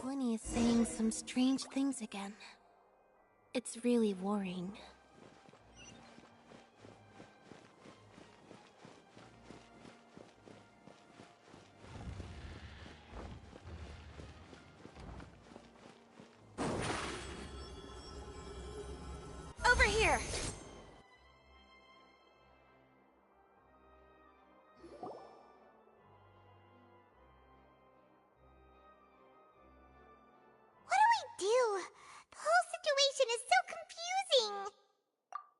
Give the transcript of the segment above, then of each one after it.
Winnie is saying some strange things again. It's really worrying. Over here! Do? The whole situation is so confusing.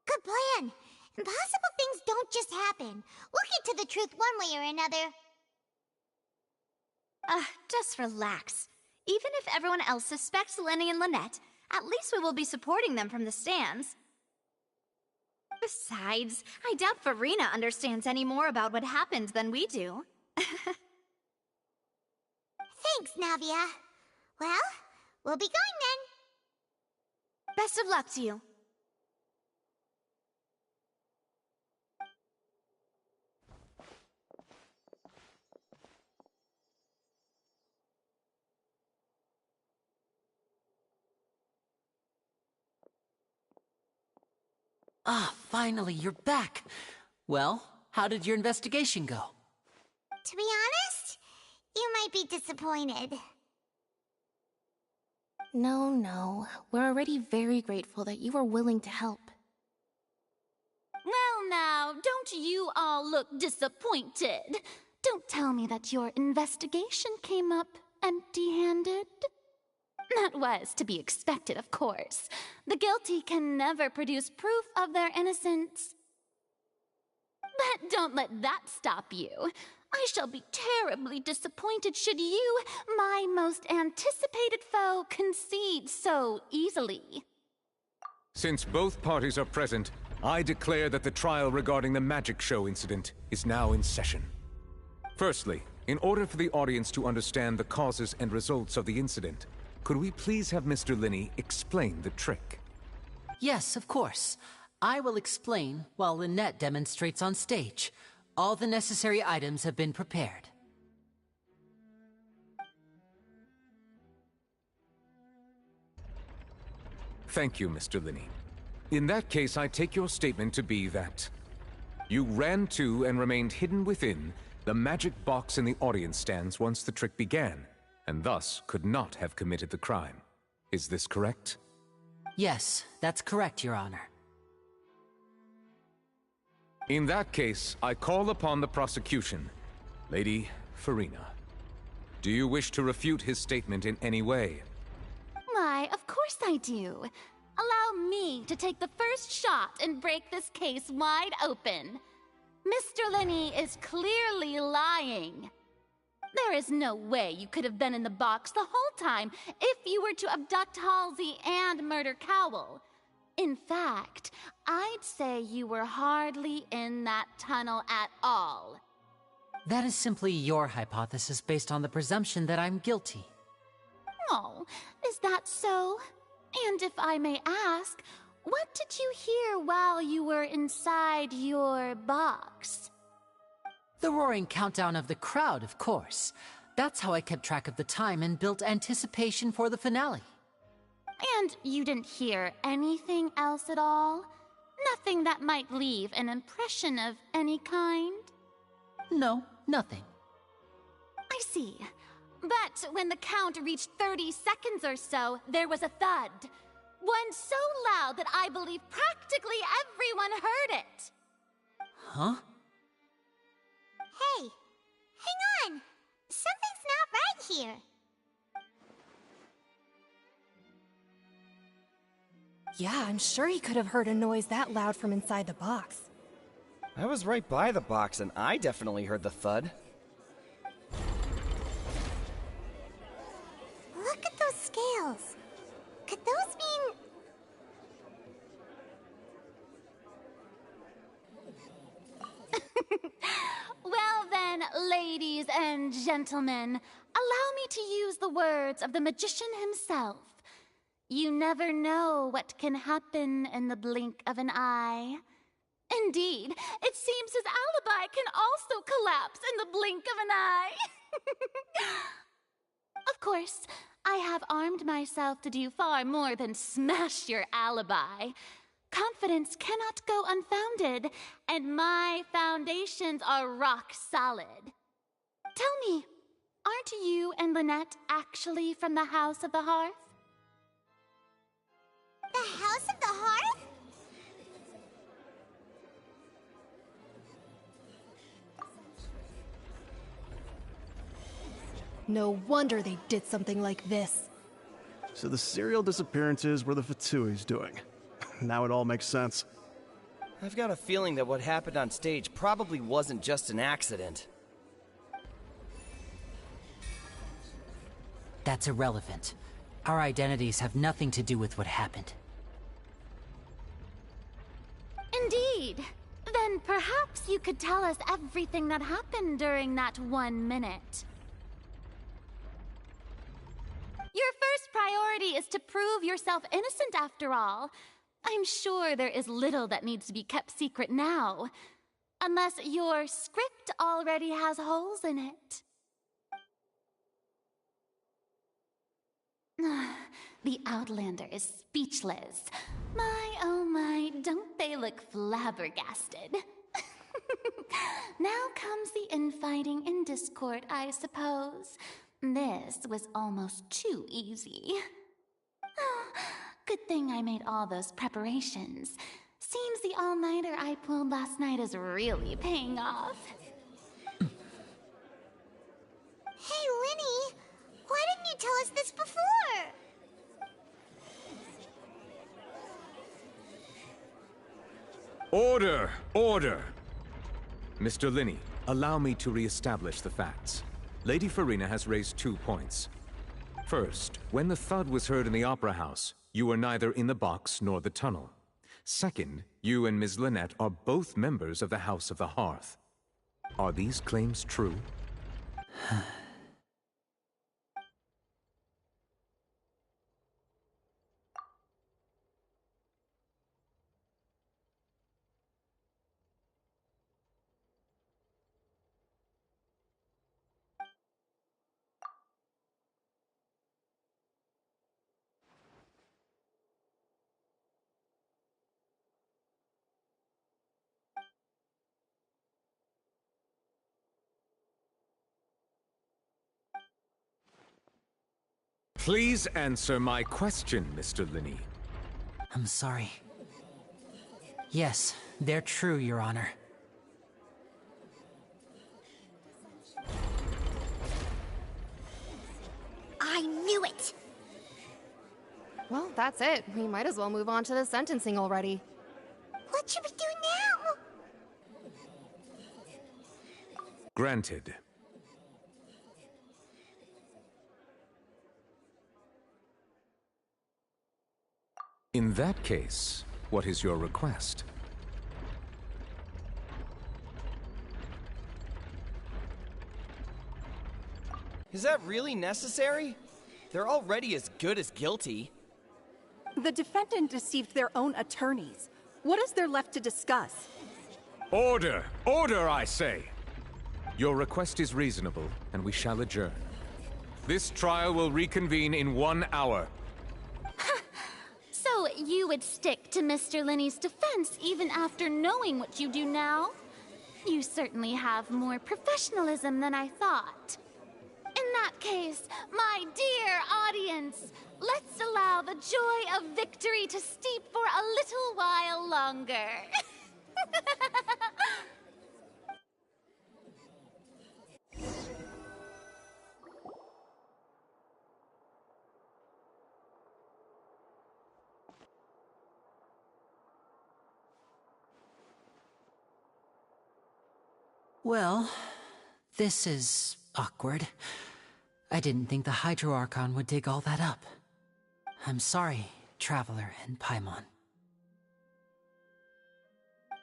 Good plan. Impossible things don't just happen. We'll get to the truth one way or another. Just relax. Even if everyone else suspects Lenny and Lynette, at least we will be supporting them from the stands. Besides, I doubt Farina understands any more about what happened than we do. Thanks, Navia. Well, we'll be going then. Best of luck to you. Ah, finally, you're back. Well, how did your investigation go? To be honest, you might be disappointed. No. We're already very grateful that you were willing to help. Well now, don't you all look disappointed. Don't tell me that your investigation came up empty-handed. That was to be expected, of course. The guilty can never produce proof of their innocence. But don't let that stop you. I shall be terribly disappointed should you, my most anticipated foe, concede so easily. Since both parties are present, I declare that the trial regarding the magic show incident is now in session. Firstly, in order for the audience to understand the causes and results of the incident, could we please have Mr. Linney explain the trick? Yes, of course. I will explain while Lynette demonstrates on stage. All the necessary items have been prepared. Thank you, Mr. Linney. In that case, I take your statement to be that you ran to and remained hidden within the magic box in the audience stands once the trick began, and thus could not have committed the crime. Is this correct? Yes, that's correct, Your Honor. In that case, I call upon the prosecution. Lady Farina, do you wish to refute his statement in any way? Why, of course I do. Allow me to take the first shot and break this case wide open. Mr. Linney is clearly lying. There is no way you could have been in the box the whole time if you were to abduct Halsey and murder Cowell. In fact, I'd say you were hardly in that tunnel at all. That is simply your hypothesis based on the presumption that I'm guilty. Oh, is that so? And if I may ask, what did you hear while you were inside your box? The roaring countdown of the crowd, of course. That's how I kept track of the time and built anticipation for the finale. And you didn't hear anything else at all? Nothing that might leave an impression of any kind? No, nothing. I see. But when the count reached 30 seconds or so, there was a thud. One so loud that I believe practically everyone heard it. Huh? Hey, hang on. Something's not right here. Yeah, I'm sure he could have heard a noise that loud from inside the box. I was right by the box and I definitely heard the thud. Look at those scales. Could those mean... Well then, ladies and gentlemen, allow me to use the words of the magician himself. You never know what can happen in the blink of an eye. Indeed, it seems his alibi can also collapse in the blink of an eye. Of course, I have armed myself to do far more than smash your alibi. Confidence cannot go unfounded, and my foundations are rock solid. Tell me, aren't you and Lynette actually from the House of the Hearth? The House of the Hearth? No wonder they did something like this. So the serial disappearances were the Fatsui's doing. Now it all makes sense. I've got a feeling that what happened on stage probably wasn't just an accident. That's irrelevant. Our identities have nothing to do with what happened. Indeed. Then perhaps you could tell us everything that happened during that 1 minute. Your first priority is to prove yourself innocent, after all. I'm sure there is little that needs to be kept secret now. Unless your script already has holes in it. The Outlander is speechless. My, oh my, don't they look flabbergasted? Now comes the infighting and discord, I suppose. This was almost too easy. Good thing I made all those preparations. Seems the all-nighter I pulled last night is really paying off. Hey, Linny! Why didn't you tell us this before? Order! Order! Mr. Linney, allow me to re-establish the facts. Lady Farina has raised 2 points. First, when the thud was heard in the Opera House, you were neither in the box nor the tunnel. Second, you and Ms. Lynette are both members of the House of the Hearth. Are these claims true? Please answer my question, Mr. Linney. I'm sorry. Yes, they're true, Your Honor. I knew it! Well, that's it. We might as well move on to the sentencing already. What should we do now? Granted. In that case, what is your request? Is that really necessary? They're already as good as guilty. The defendant deceived their own attorneys. What is there left to discuss? Order! Order, I say! Your request is reasonable, and we shall adjourn. This trial will reconvene in 1 hour. So you would stick to Mr. Linney's defense even after knowing what you do now? You certainly have more professionalism than I thought. In that case, my dear audience, let's allow the joy of victory to steep for a little while longer. Well, this is awkward. I didn't think the Hydro Archon would dig all that up. I'm sorry, Traveler and Paimon.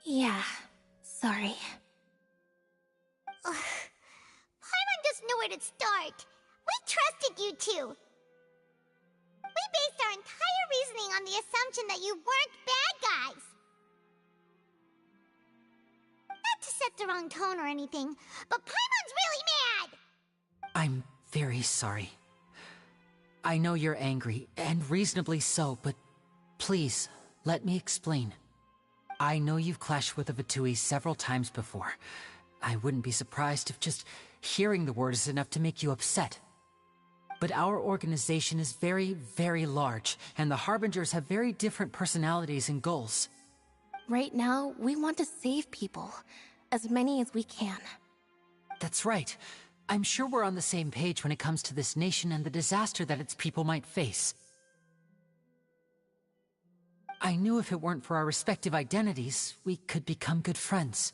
Yeah, sorry. Paimon doesn't know where to start. We trusted you two. We based our entire reasoning on the assumption that you weren't bad guys. Not to set the wrong tone or anything, but Paimon's really mad! I'm very sorry. I know you're angry, and reasonably so, but please, let me explain. I know you've clashed with the Fatui several times before. I wouldn't be surprised if just hearing the word is enough to make you upset. But our organization is very, very large, and the Harbingers have very different personalities and goals. Right now, we want to save people. As many as we can. That's right. I'm sure we're on the same page when it comes to this nation and the disaster that its people might face. I knew if it weren't for our respective identities, we could become good friends.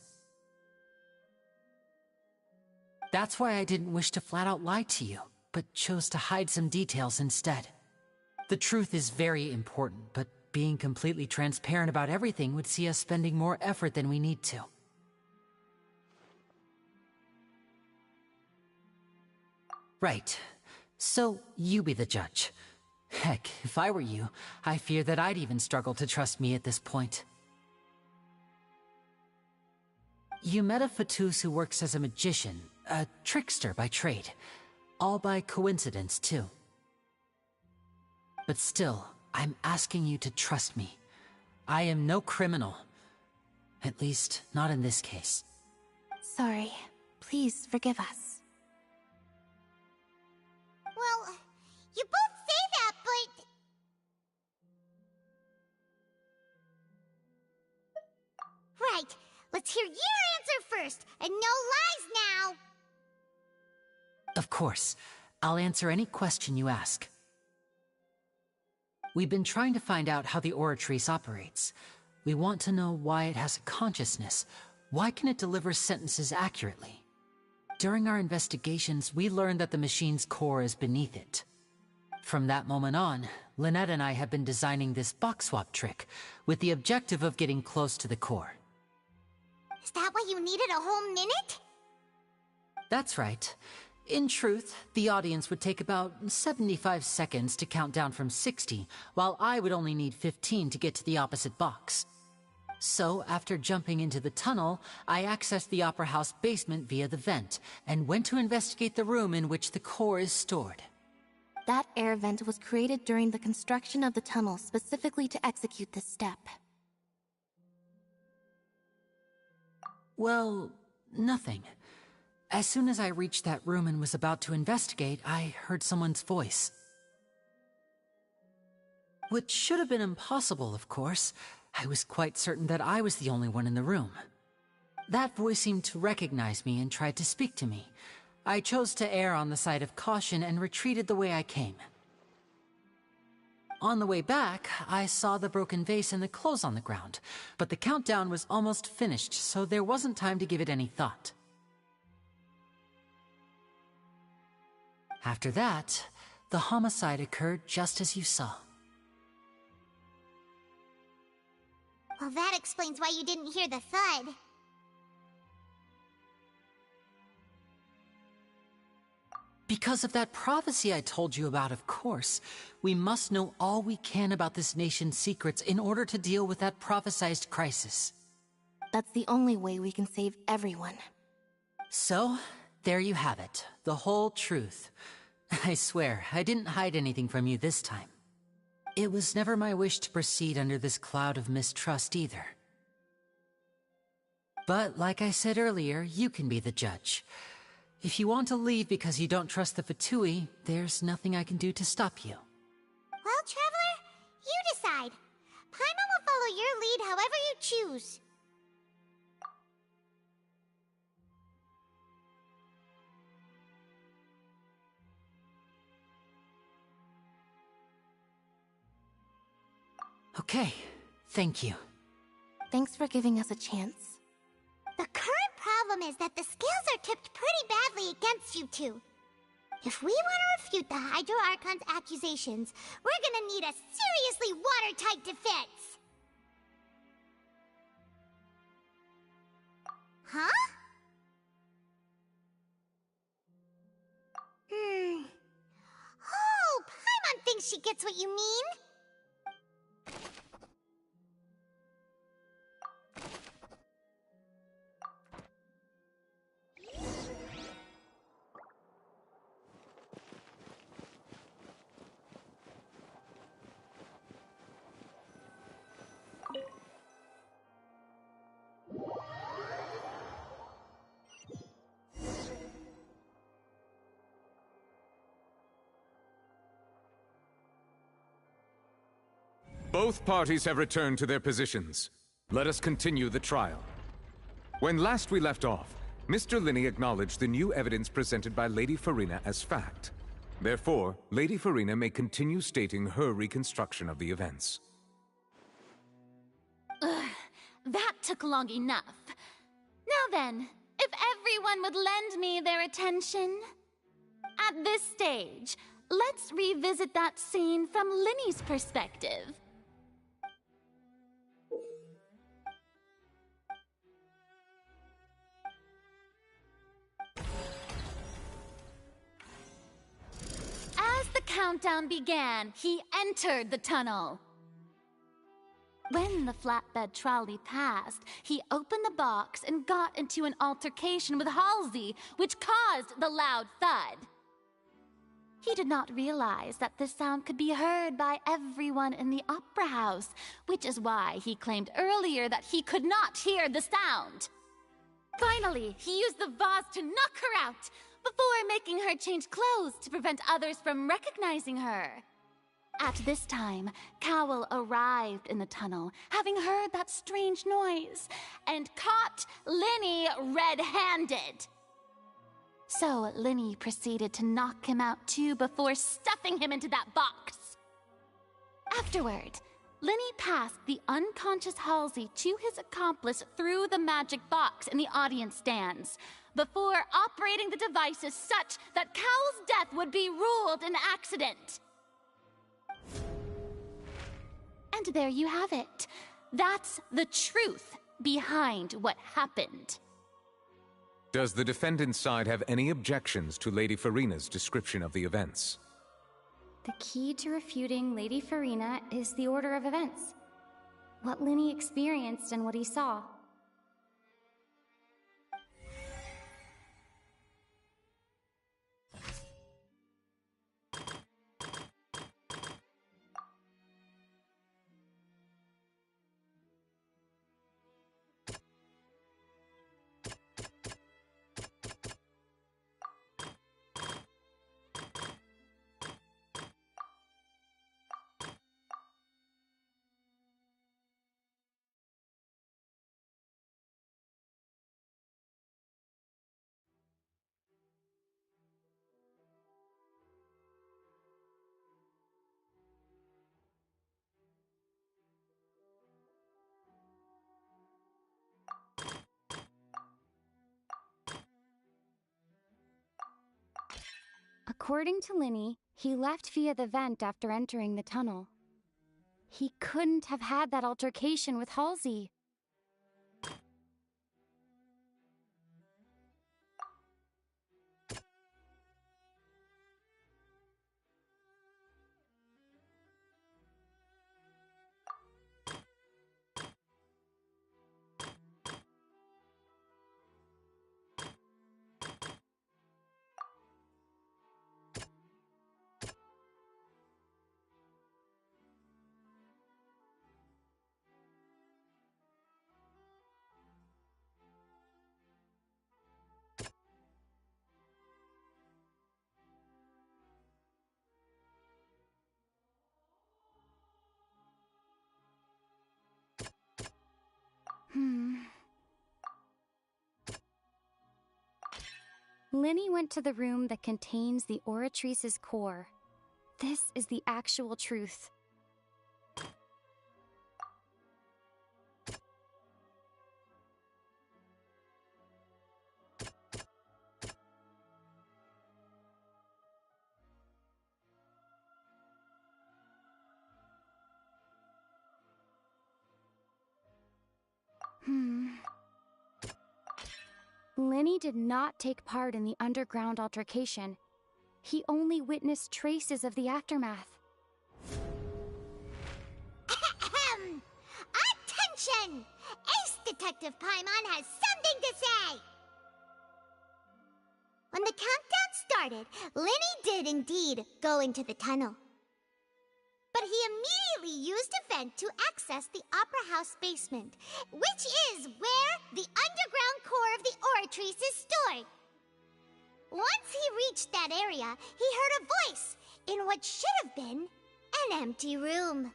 That's why I didn't wish to flat out lie to you, but chose to hide some details instead. The truth is very important, but being completely transparent about everything would see us spending more effort than we need to. Right. So, you be the judge. Heck, if I were you, I fear that I'd even struggle to trust me at this point. You met a Fatus who works as a magician, a trickster by trade. All by coincidence, too. But still, I'm asking you to trust me. I am no criminal. At least, not in this case. Sorry. Please forgive us. Well, you both say that, but... Right, let's hear your answer first, and no lies now! Of course. I'll answer any question you ask. We've been trying to find out how the Oratrice operates. We want to know why it has a consciousness. Why can it deliver sentences accurately? During our investigations, we learned that the machine's core is beneath it. From that moment on, Lynette and I have been designing this box swap trick, with the objective of getting close to the core. Is that why you needed a whole minute? That's right. In truth, the audience would take about 75 seconds to count down from 60, while I would only need 15 to get to the opposite box. So, after jumping into the tunnel, I accessed the Opera House basement via the vent, and went to investigate the room in which the core is stored. That air vent was created during the construction of the tunnel specifically to execute this step. Well, nothing. As soon as I reached that room and was about to investigate, I heard someone's voice. Which should have been impossible, of course. I was quite certain that I was the only one in the room. That voice seemed to recognize me and tried to speak to me. I chose to err on the side of caution and retreated the way I came. On the way back, I saw the broken vase and the clothes on the ground, but the countdown was almost finished, so there wasn't time to give it any thought. After that, the homicide occurred just as you saw. Well, that explains why you didn't hear the thud. Because of that prophecy I told you about, of course. We must know all we can about this nation's secrets in order to deal with that prophesized crisis. That's the only way we can save everyone. So, there you have it. The whole truth. I swear, I didn't hide anything from you this time. It was never my wish to proceed under this cloud of mistrust either. But, like I said earlier, you can be the judge. If you want to leave because you don't trust the Fatui, there's nothing I can do to stop you. Well, Traveler, you decide. Paimon will follow your lead however you choose. Okay, thank you. Thanks for giving us a chance. The current problem is that the scales are tipped pretty badly against you two. If we want to refute the Hydro Archon's accusations, we're gonna need a seriously watertight defense! Huh? Oh, Paimon thinks she gets what you mean! Both parties have returned to their positions. Let us continue the trial. When last we left off, Mr. Linney acknowledged the new evidence presented by Lady Farina as fact. Therefore, Lady Farina may continue stating her reconstruction of the events. Ugh, that took long enough. Now then, if everyone would lend me their attention. At this stage, let's revisit that scene from Linney's perspective. As the countdown began, he entered the tunnel. When the flatbed trolley passed, he opened the box and got into an altercation with Halsey, which caused the loud thud. He did not realize that this sound could be heard by everyone in the opera house, which is why he claimed earlier that he could not hear the sound. Finally, he used the vase to knock her out, before making her change clothes to prevent others from recognizing her. At this time, Cowell arrived in the tunnel, having heard that strange noise, and caught Linney red-handed. So Linney proceeded to knock him out too before stuffing him into that box. Afterward, Linney passed the unconscious Halsey to his accomplice through the magic box in the audience stands, before operating the devices such that Cowell's death would be ruled an accident. And there you have it. That's the truth behind what happened. Does the defendant's side have any objections to Lady Farina's description of the events? The key to refuting Lady Farina is the order of events. What Linney experienced and what he saw. According to Linney, he left via the vent after entering the tunnel. He couldn't have had that altercation with Halsey. Linney went to the room that contains the Oratrice's core. This is the actual truth. Lenny did not take part in the underground altercation. He only witnessed traces of the aftermath. Attention! Ace Detective Paimon has something to say! When the countdown started, Lenny did indeed go into the tunnel. But he immediately used a vent to access the Opera House basement, which is where the underground core of the Oratrice is stored. Once he reached that area, he heard a voice in what should have been an empty room.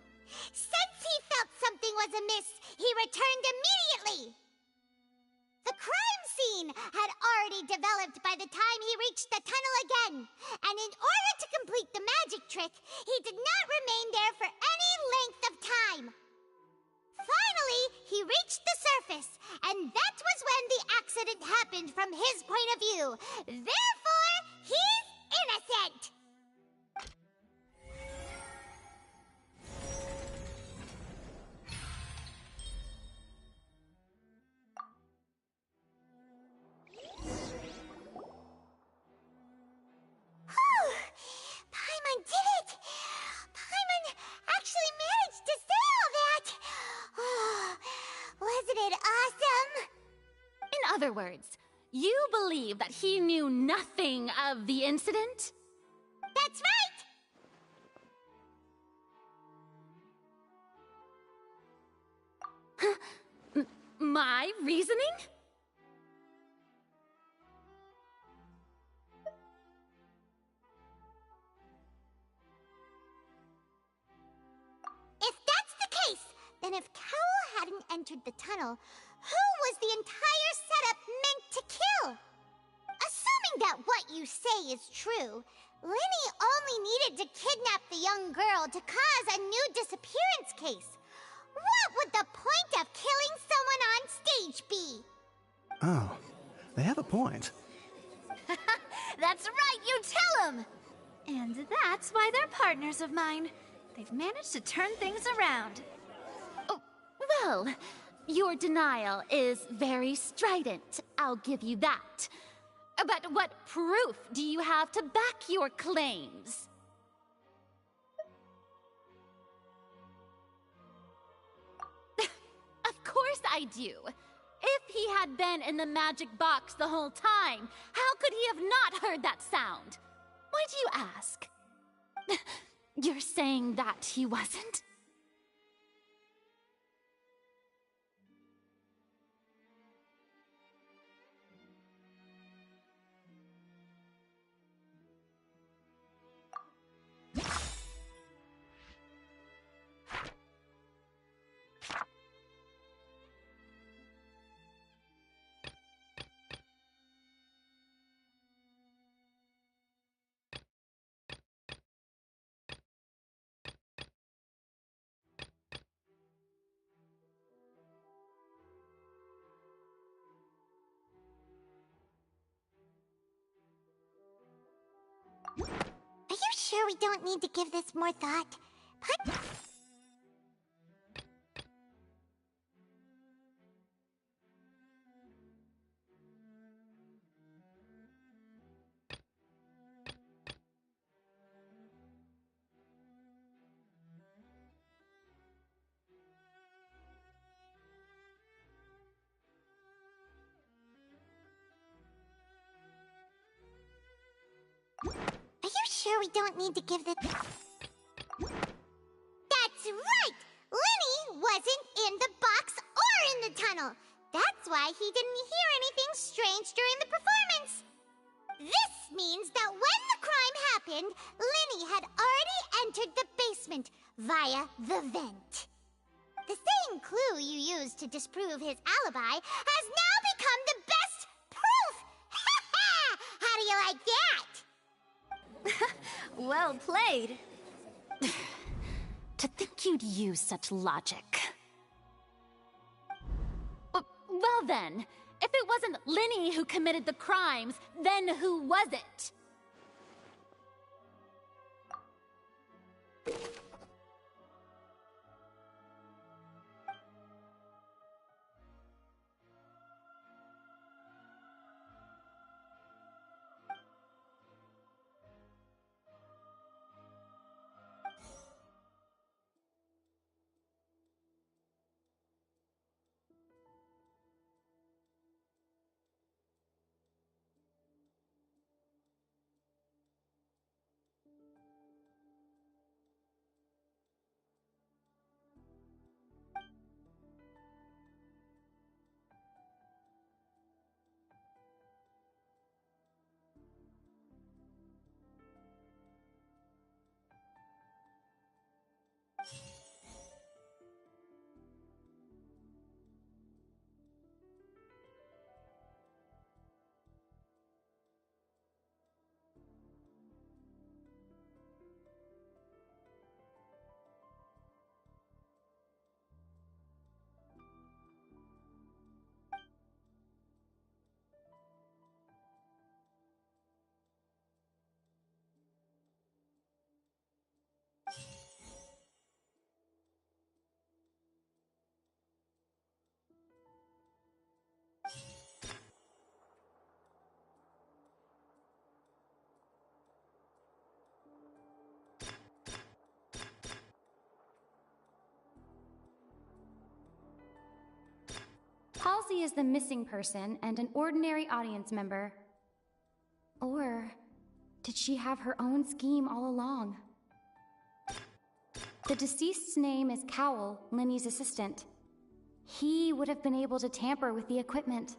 Since he felt something was amiss, he returned immediately. The crime scene had already developed by the time he reached the tunnel again, and in order to complete the magic trick, he did not remain there for any length of time. Finally, he reached the surface, and that was when the accident happened from his point of view. Therefore, he's innocent! Paimon did it! Paimon actually managed to say all that! Oh, wasn't it awesome? In other words, you believe that he knew nothing of the incident? That's right! My reasoning? If that's the case, then if Cowell hadn't entered the tunnel, who was the entire setup meant to kill? Assuming that what you say is true, Lenny only needed to kidnap the young girl to cause a new disappearance case. What would the point of killing someone on stage be? Oh, they have a point. That's right, you tell them! And that's why they're partners of mine. They've managed to turn things around. Oh, well, your denial is very strident, I'll give you that. But what proof do you have to back your claims? Of course I do. If he had been in the magic box the whole time, how could he have not heard that sound? Why do you ask? You're saying that he wasn't? Are you sure we don't need to give this more thought? Are you sure we don't need to give this... That's right! Lenny wasn't in the box or in the tunnel. That's why he didn't hear anything strange during the performance. This means that when the crime happened, Lenny had already entered the basement via the vent. The same clue you used to disprove his alibi has now become the best proof! Ha ha! How do you like that? Well played. To think you'd use such logic. Well then, if it wasn't Lenny who committed the crimes, then who was it? Halsey is the missing person and an ordinary audience member. Or did she have her own scheme all along? The deceased's name is Cowell, Linny's assistant. He would have been able to tamper with the equipment.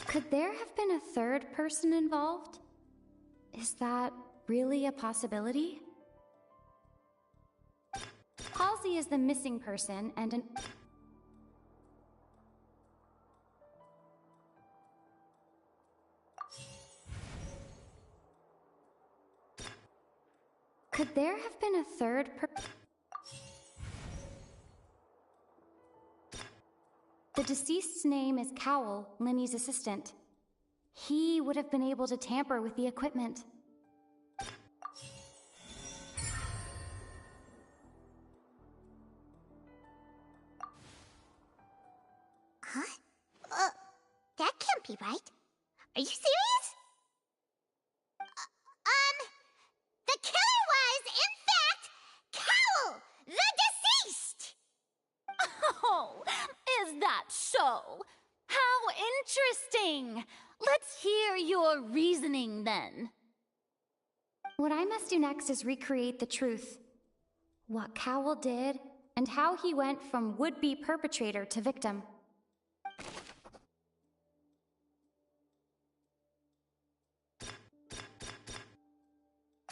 Could there have been a third person involved? Is that really a possibility? Halsey is the missing person and an... Could there have been a third The deceased's name is Cowell, Linny's assistant. He would have been able to tamper with the equipment. Huh? That can't be right. Are you serious? The killer was, in fact, Cowell, the deceased! Oh, is that so? How interesting! Let's hear your reasoning then. What I must do next is recreate the truth. What Cowell did, and how he went from would-be perpetrator to victim.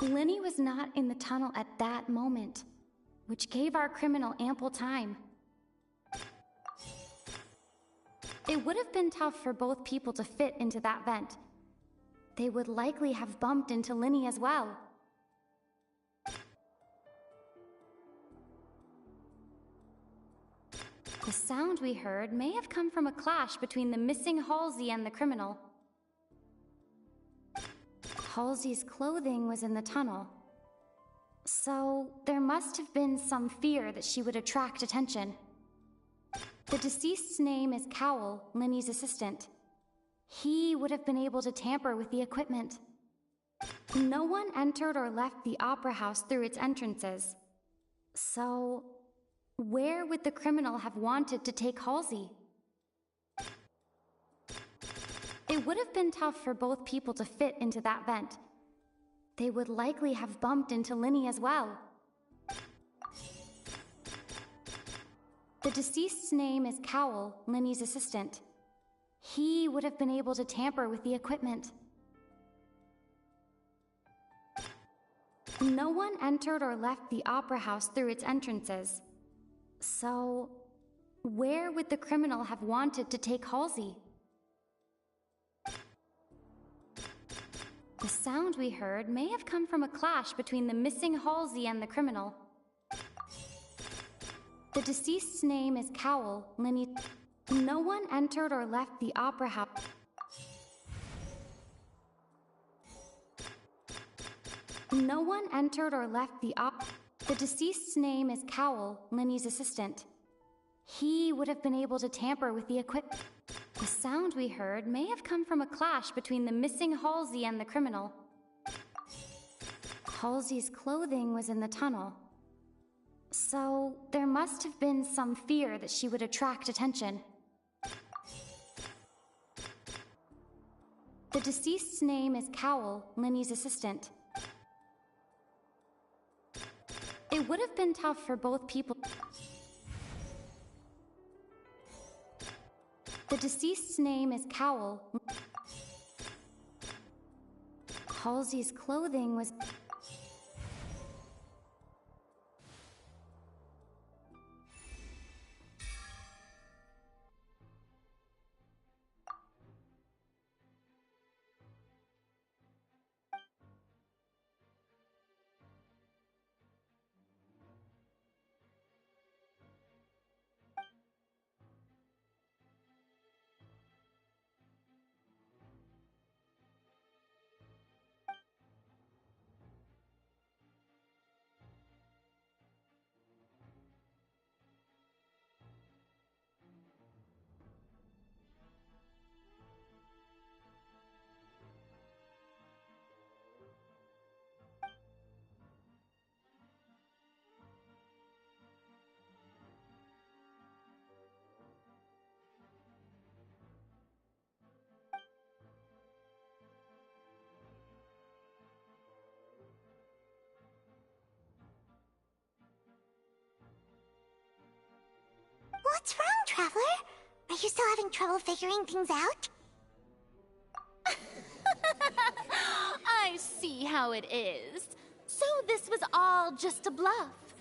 Linny was not in the tunnel at that moment, which gave our criminal ample time. It would have been tough for both people to fit into that vent. They would likely have bumped into Linny as well. The sound we heard may have come from a clash between the missing Halsey and the criminal. Halsey's clothing was in the tunnel, so there must have been some fear that she would attract attention. The deceased's name is Cowell, Linny's assistant. He would have been able to tamper with the equipment. No one entered or left the opera house through its entrances. So, where would the criminal have wanted to take Halsey? It would have been tough for both people to fit into that vent. They would likely have bumped into Linny as well. The deceased's name is Cowell, Linny's assistant. He would have been able to tamper with the equipment. No one entered or left the opera house through its entrances. So, where would the criminal have wanted to take Halsey? The sound we heard may have come from a clash between the missing Halsey and the criminal. The deceased's name is Cowell, Linny. No one entered or left the opera house. No one entered or left the The deceased's name is Cowell, Linny's assistant. He would have been able to tamper with the equipment. The sound we heard may have come from a clash between the missing Halsey and the criminal. Halsey's clothing was in the tunnel, so there must have been some fear that she would attract attention. The deceased's name is Cowell, Linny's assistant. It would have been tough for both people. The deceased's name is Cowell. Halsey's clothing was... What's wrong, Traveler? Are you still having trouble figuring things out? I see how it is. So this was all just a bluff.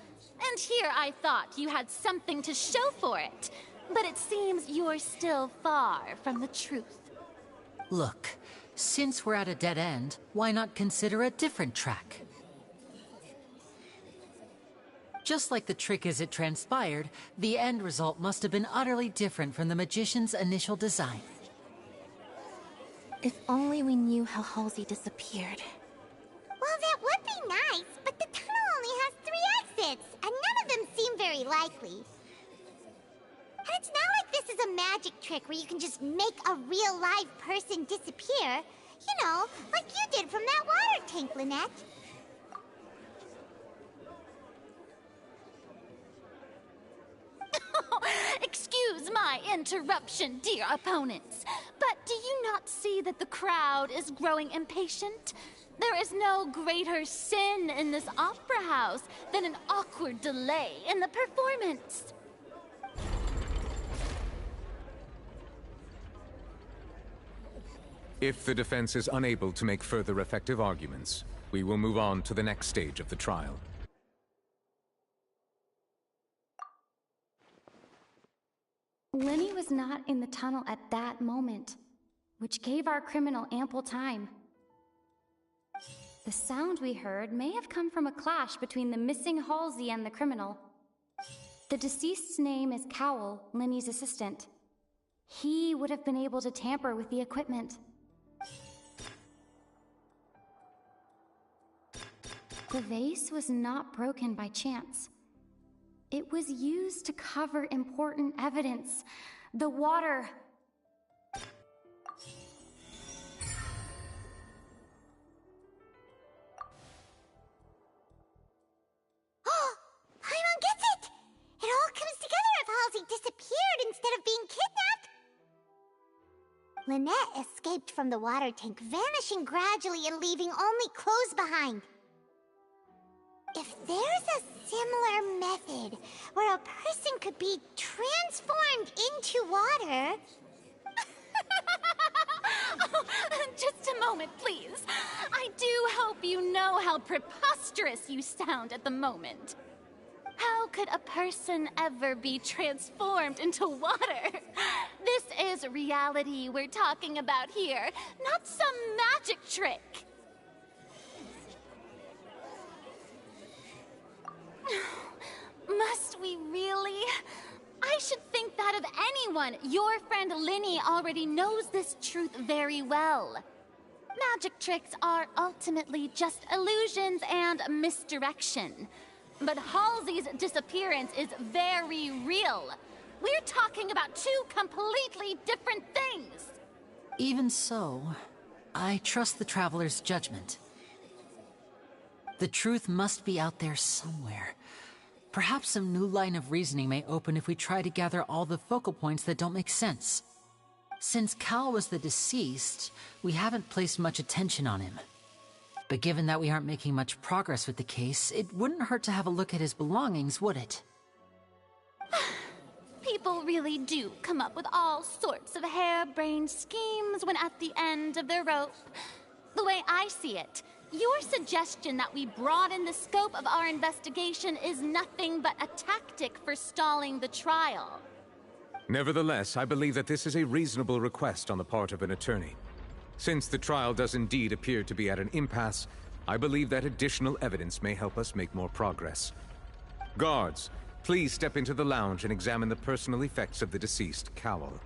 And here I thought you had something to show for it. But it seems you're still far from the truth. Look, since we're at a dead end, why not consider a different track? Just like the trick as it transpired, the end result must have been utterly different from the magician's initial design. If only we knew how Halsey disappeared. Well, that would be nice, but the tunnel only has 3 exits, and none of them seem very likely. And it's not like this is a magic trick where you can just make a real live person disappear. You know, like you did from that water tank, Lynette. Excuse my interruption, dear opponents, but do you not see that the crowd is growing impatient? There is no greater sin in this opera house than an awkward delay in the performance. If the defense is unable to make further effective arguments, we will move on to the next stage of the trial. Lenny was not in the tunnel at that moment, which gave our criminal ample time. The sound we heard may have come from a clash between the missing Halsey and the criminal. The deceased's name is Cowell, Lenny's assistant. He would have been able to tamper with the equipment. The vase was not broken by chance. It was used to cover important evidence. The water. Oh, Paimon gets it! It all comes together if Halsey disappeared instead of being kidnapped. Lynette escaped from the water tank, vanishing gradually and leaving only clothes behind. If there's a similar method where a person could be transformed into water... Oh, just a moment, please. I do hope you know how preposterous you sound at the moment. How could a person ever be transformed into water? This is reality we're talking about here, not some magic trick. Must we really? I should think that of anyone. Your friend Linny already knows this truth very well. Magic tricks are ultimately just illusions and misdirection. But Halsey's disappearance is very real. We're talking about 2 completely different things. Even so, I trust the Traveler's judgment. The truth must be out there somewhere. Perhaps some new line of reasoning may open if we try to gather all the focal points that don't make sense. Since Cal was the deceased, we haven't placed much attention on him. But given that we aren't making much progress with the case, it wouldn't hurt to have a look at his belongings, would it? People really do come up with all sorts of harebrained schemes when at the end of their rope. The way I see it, your suggestion that we broaden the scope of our investigation is nothing but a tactic for stalling the trial. Nevertheless, I believe that this is a reasonable request on the part of an attorney. Since the trial does indeed appear to be at an impasse, I believe that additional evidence may help us make more progress. Guards, please step into the lounge and examine the personal effects of the deceased, Cowell.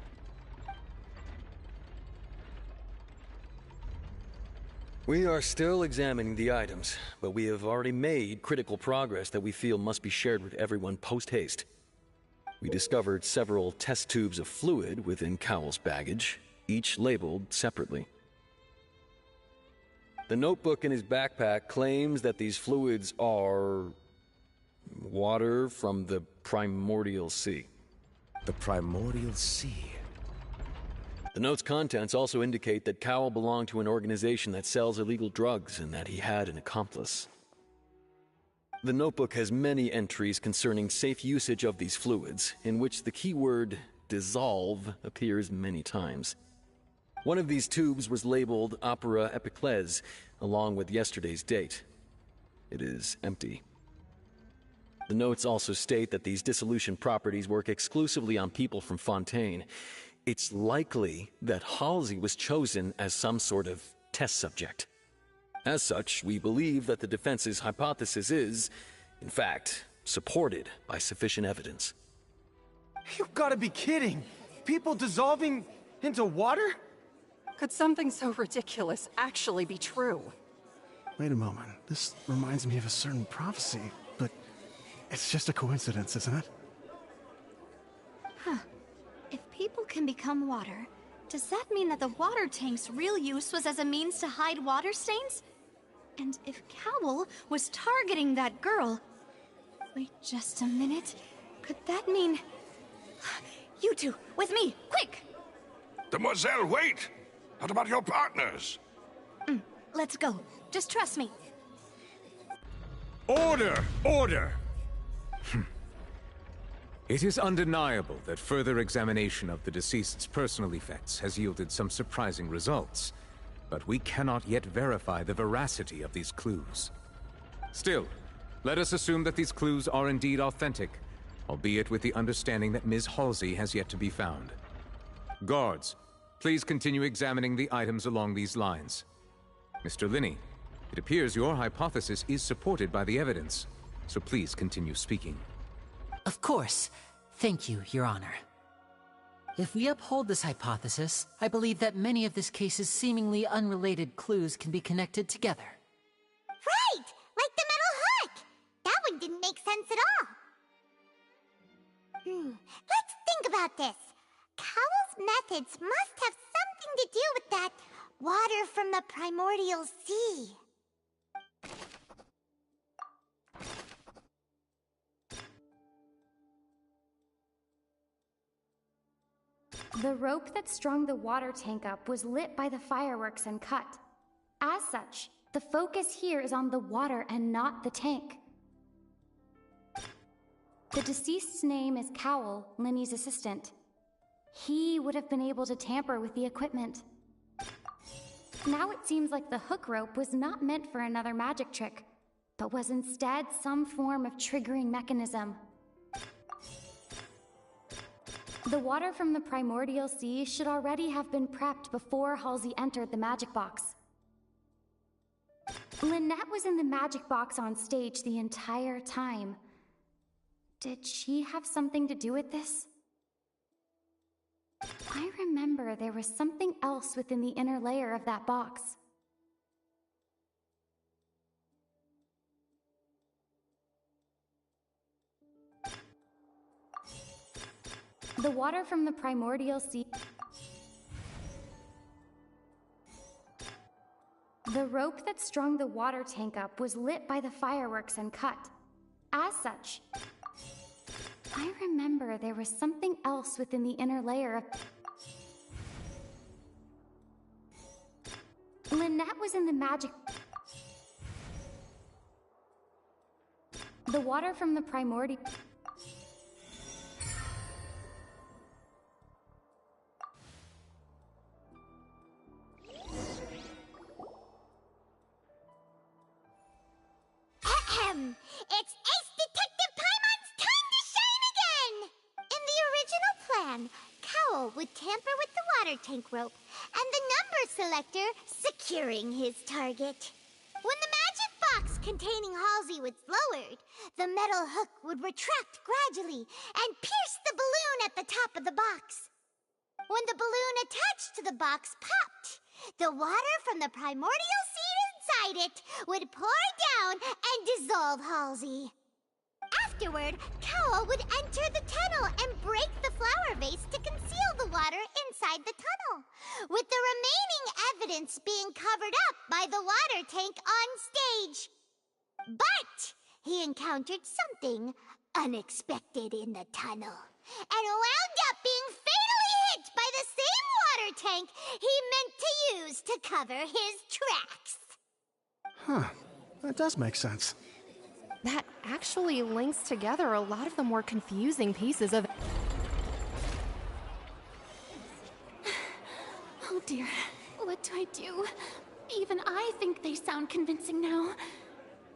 We are still examining the items, but we have already made critical progress that we feel must be shared with everyone post-haste. We discovered several test tubes of fluid within Cowell's baggage, each labeled separately. The notebook in his backpack claims that these fluids are... water from the Primordial Sea. The Primordial Sea? The note's contents also indicate that Cowell belonged to an organization that sells illegal drugs and that he had an accomplice. The notebook has many entries concerning safe usage of these fluids, in which the keyword dissolve appears many times. One of these tubes was labeled Opera Epiclese, along with yesterday's date. It is empty. The notes also state that these dissolution properties work exclusively on people from Fontaine. It's likely that Halsey was chosen as some sort of test subject. As such, we believe that the defense's hypothesis is, in fact, supported by sufficient evidence. You've got to be kidding! People dissolving into water? Could something so ridiculous actually be true? Wait a moment. This reminds me of a certain prophecy, but it's just a coincidence, isn't it? Huh. If people can become water, does that mean that the water tank's real use was as a means to hide water stains? And if Cowell was targeting that girl... Wait just a minute. Could that mean... You two, with me, quick! Demoiselle, wait! What about your partners? Let's go. Just trust me. Order! Order! It is undeniable that further examination of the deceased's personal effects has yielded some surprising results, but we cannot yet verify the veracity of these clues. Still, let us assume that these clues are indeed authentic, albeit with the understanding that Ms. Halsey has yet to be found. Guards, please continue examining the items along these lines. Mr. Linney, it appears your hypothesis is supported by the evidence, so please continue speaking. Of course. Thank you, Your Honor. If we uphold this hypothesis, I believe that many of this case's seemingly unrelated clues can be connected together. Right! Like the metal hook! That one didn't make sense at all. Let's think about this. Cowell's methods must have something to do with that water from the primordial sea. The rope that strung the water tank up was lit by the fireworks and cut. As such, the focus here is on the water and not the tank. The deceased's name is Cowell, Linny's assistant. He would have been able to tamper with the equipment. Now it seems like the hook rope was not meant for another magic trick, but was instead some form of triggering mechanism. The water from the primordial sea should already have been prepped before Halsey entered the magic box. Lynette was in the magic box on stage the entire time. Did she have something to do with this? I remember there was something else within the inner layer of that box. The water from the primordial sea... The rope that strung the water tank up was lit by the fireworks and cut. As such, I remember there was something else within the inner layer of... Lynette was in the magic... The water from the primordial... It's Ace Detective Paimon's time to shine again! In the original plan, Cowell would tamper with the water tank rope and the number selector securing his target. When the magic box containing Halsey was lowered, the metal hook would retract gradually and pierce the balloon at the top of the box. When the balloon attached to the box popped, the water from the primordial seed inside it would pour down and dissolve Halsey. Afterward, Cowell would enter the tunnel and break the flower vase to conceal the water inside the tunnel, with the remaining evidence being covered up by the water tank on stage. But he encountered something unexpected in the tunnel, and wound up being fatally hit by the same water tank he meant to use to cover his tracks. Huh. That does make sense. That actually links together a lot of the more confusing pieces of... Oh dear, what do I do? Even I think they sound convincing now.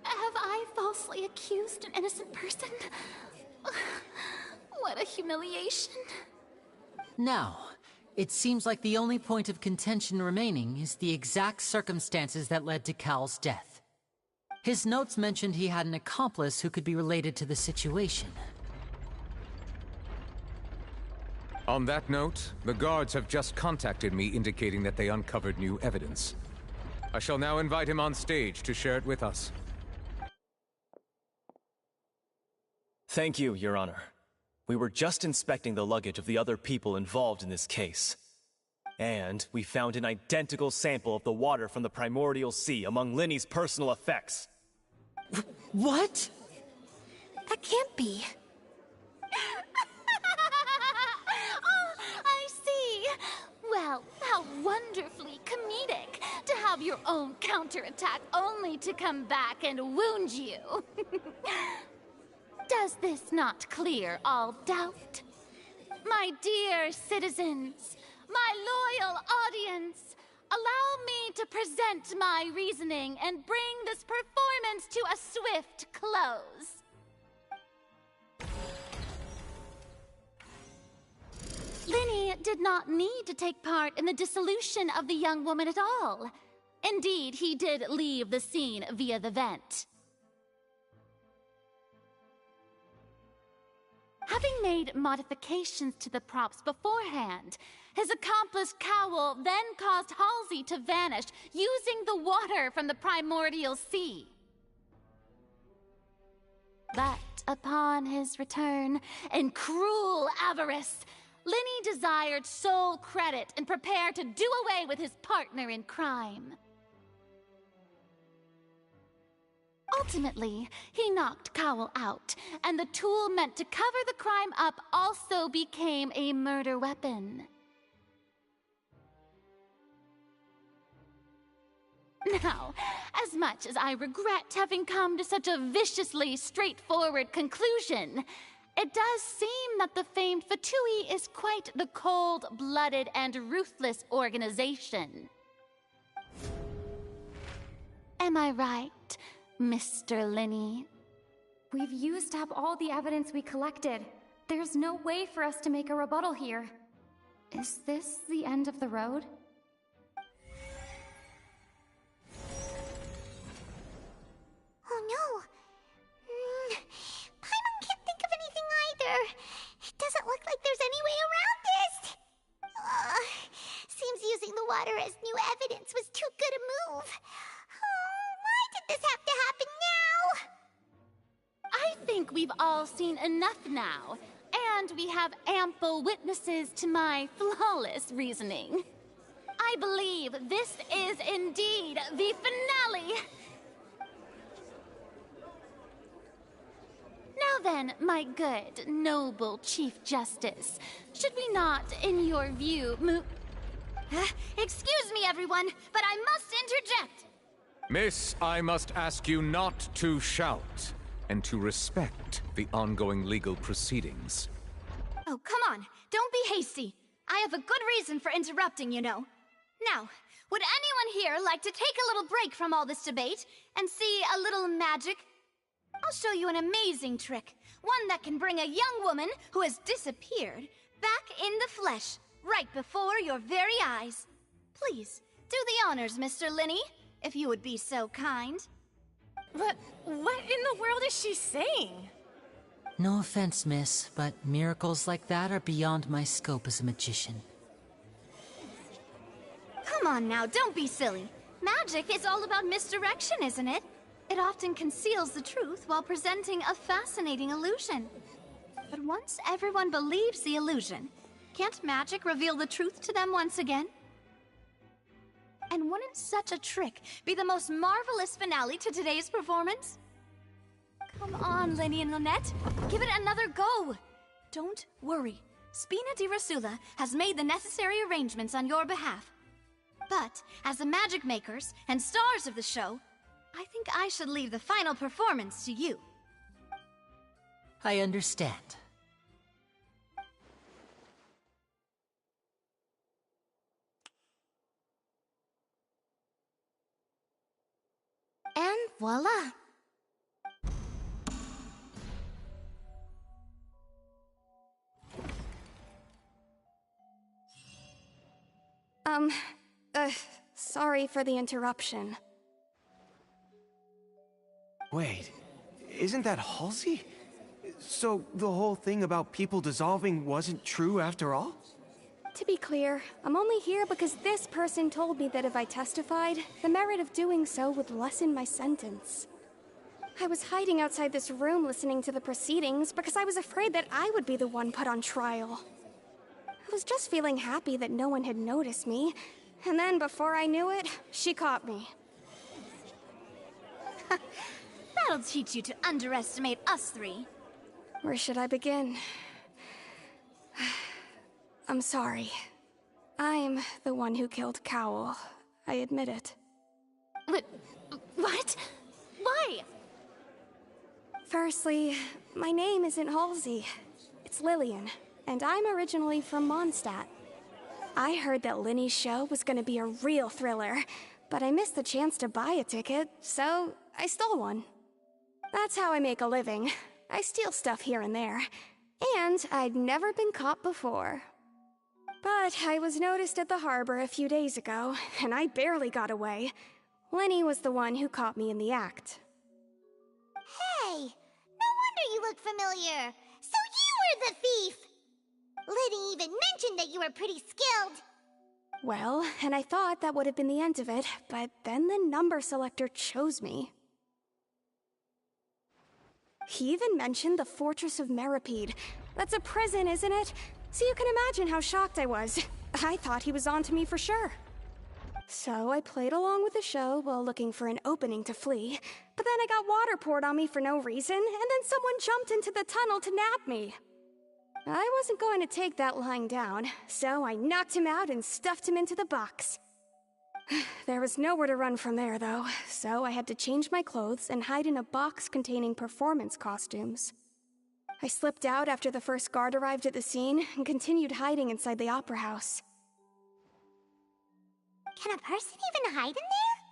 Have I falsely accused an innocent person? What a humiliation. Now, it seems like the only point of contention remaining is the exact circumstances that led to Cal's death. His notes mentioned he had an accomplice who could be related to the situation. On that note, the guards have just contacted me indicating that they uncovered new evidence. I shall now invite him on stage to share it with us. Thank you, Your Honor. We were just inspecting the luggage of the other people involved in this case. And we found an identical sample of the water from the primordial sea among Linny's personal effects. What? That can't be. Oh, I see. Well, how wonderfully comedic to have your own counterattack only to come back and wound you. Does this not clear all doubt? My dear citizens, my loyal audience, allow me to present my reasoning and bring this performance to a swift close. Linny did not need to take part in the dissolution of the young woman at all. Indeed, he did leave the scene via the vent. Having made modifications to the props beforehand, his accomplice Cowell then caused Halsey to vanish using the water from the primordial sea. But upon his return, in cruel avarice, Linny desired sole credit and prepared to do away with his partner in crime. Ultimately, he knocked Cowell out, and the tool meant to cover the crime up also became a murder weapon. Now, as much as I regret having come to such a viciously straightforward conclusion, it does seem that the famed Fatui is quite the cold-blooded and ruthless organization. Am I right, Mr. Linny? We've used up all the evidence we collected. There's no way for us to make a rebuttal here. Is this the end of the road? Oh no! Paimon can't think of anything either. It doesn't look like there's any way around this. Seems using the water as new evidence was too good a move. Why did this have to happen now? I think we've all seen enough now, and we have ample witnesses to my flawless reasoning. I believe this is indeed the finale. Now then, my good, noble Chief Justice, should we not, in your view, Excuse me, everyone, but I must interject. Miss, I must ask you not to shout, and to respect the ongoing legal proceedings. Oh, come on. Don't be hasty. I have a good reason for interrupting, you know. Now, would anyone here like to take a little break from all this debate and see a little magic? I'll show you an amazing trick. One that can bring a young woman who has disappeared back in the flesh, right before your very eyes. Please, do the honors, Mr. Linny, if you would be so kind. But what in the world is she saying? No offense, miss, but miracles like that are beyond my scope as a magician. Come on now, don't be silly. Magic is all about misdirection, isn't it? It often conceals the truth while presenting a fascinating illusion. But once everyone believes the illusion, can't magic reveal the truth to them once again? And wouldn't such a trick be the most marvelous finale to today's performance? Come on, Linny and Lynette. Give it another go. Don't worry. Spina di Rasula has made the necessary arrangements on your behalf. But, as the magic makers and stars of the show, I think I should leave the final performance to you. I understand. And voila! Sorry for the interruption. Wait, isn't that Halsey? So the whole thing about people dissolving wasn't true after all? To be clear, I'm only here because this person told me that if I testified, the merit of doing so would lessen my sentence. I was hiding outside this room listening to the proceedings because I was afraid that I would be the one put on trial. I was just feeling happy that no one had noticed me, and then before I knew it, she caught me. That'll teach you to underestimate us three. Where should I begin? I'm sorry. I'm the one who killed Cowl. I admit it. What? Why? Firstly, my name isn't Halsey. It's Lillian, and I'm originally from Mondstadt. I heard that Linny's show was gonna be a real thriller, but I missed the chance to buy a ticket, so I stole one. That's how I make a living. I steal stuff here and there. And I'd never been caught before. But I was noticed at the harbor a few days ago, and I barely got away. Lenny was the one who caught me in the act. Hey, no wonder you look familiar. So you were the thief! Liddy even mentioned that you were pretty skilled. Well, and I thought that would have been the end of it, but then the number selector chose me. He even mentioned the Fortress of Meripede. That's a prison, isn't it? So you can imagine how shocked I was. I thought he was on to me for sure. So I played along with the show while looking for an opening to flee, but then I got water poured on me for no reason, and then someone jumped into the tunnel to nab me. I wasn't going to take that lying down, so I knocked him out and stuffed him into the box. There was nowhere to run from there, though, so I had to change my clothes and hide in a box containing performance costumes. I slipped out after the first guard arrived at the scene and continued hiding inside the opera house. Can a person even hide in there?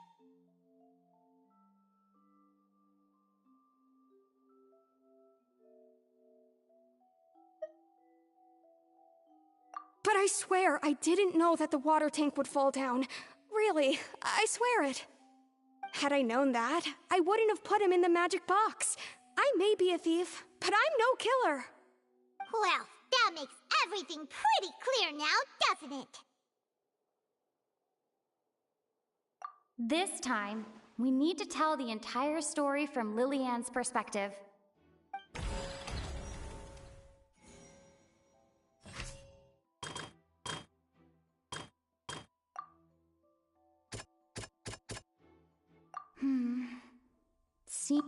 But I swear I didn't know that the water tank would fall down. Really, I swear it. Had I known that, I wouldn't have put him in the magic box. I may be a thief, but I'm no killer. Well, that makes everything pretty clear now, doesn't it? This time, we need to tell the entire story from Lillian's perspective. See?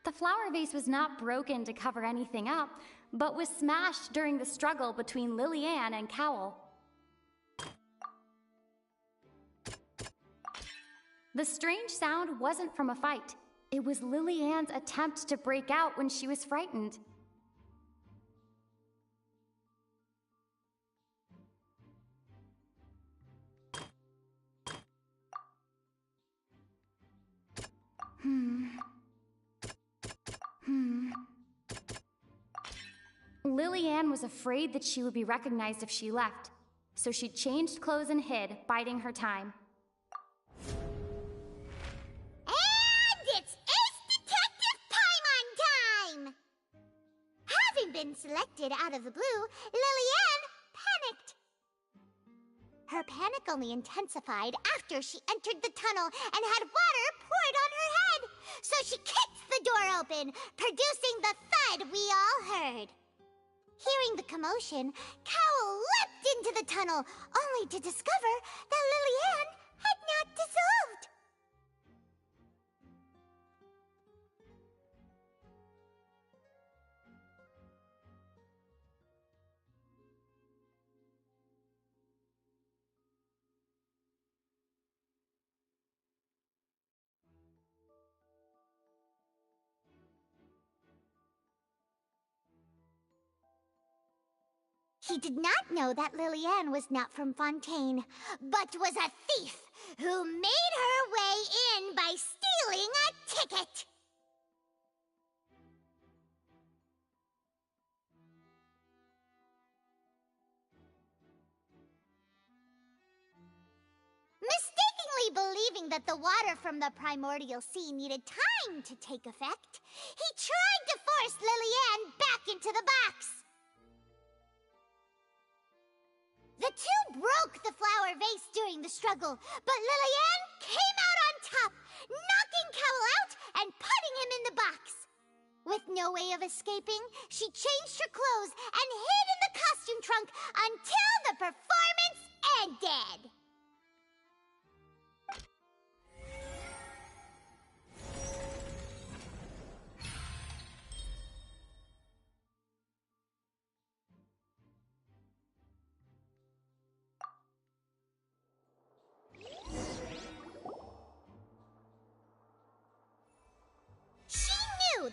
The flower vase was not broken to cover anything up, but was smashed during the struggle between Lillian and Cowl. The strange sound wasn't from a fight. It was Lillian's attempt to break out when she was frightened. Lillian was afraid that she would be recognized if she left, so she changed clothes and hid, biding her time. And it's Ace Detective Paimon time! Having been selected out of the blue, Lillian panicked. Her panic only intensified after she entered the tunnel and had water poured on her head, so she kicked the door open, producing the thud we all heard. Hearing the commotion, Cowl leapt into the tunnel, only to discover that Lillian had not dissolved. He did not know that Lillian was not from Fontaine, but was a thief who made her way in by stealing a ticket. Mistakenly believing that the water from the primordial sea needed time to take effect, he tried to force Lillian back into the box. The two broke the flower vase during the struggle, but Lillian came out on top, knocking Cowl out and putting him in the box. With no way of escaping, she changed her clothes and hid in the costume trunk until the performance ended.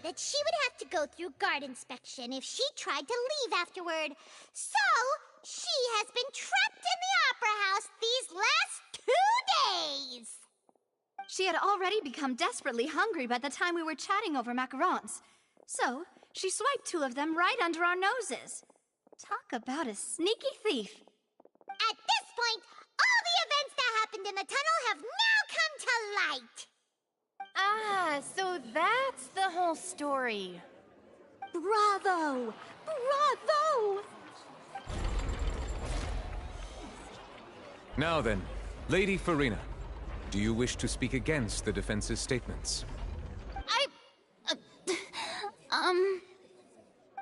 That she would have to go through guard inspection if she tried to leave afterward. So, she has been trapped in the Opera House these last 2 days. She had already become desperately hungry by the time we were chatting over macarons. So, she swiped 2 of them right under our noses. Talk about a sneaky thief. At this point, all the events that happened in the tunnel have now come to light. Ah, so that's the whole story. Bravo! Bravo! Now then, Lady Farina, do you wish to speak against the defense's statements?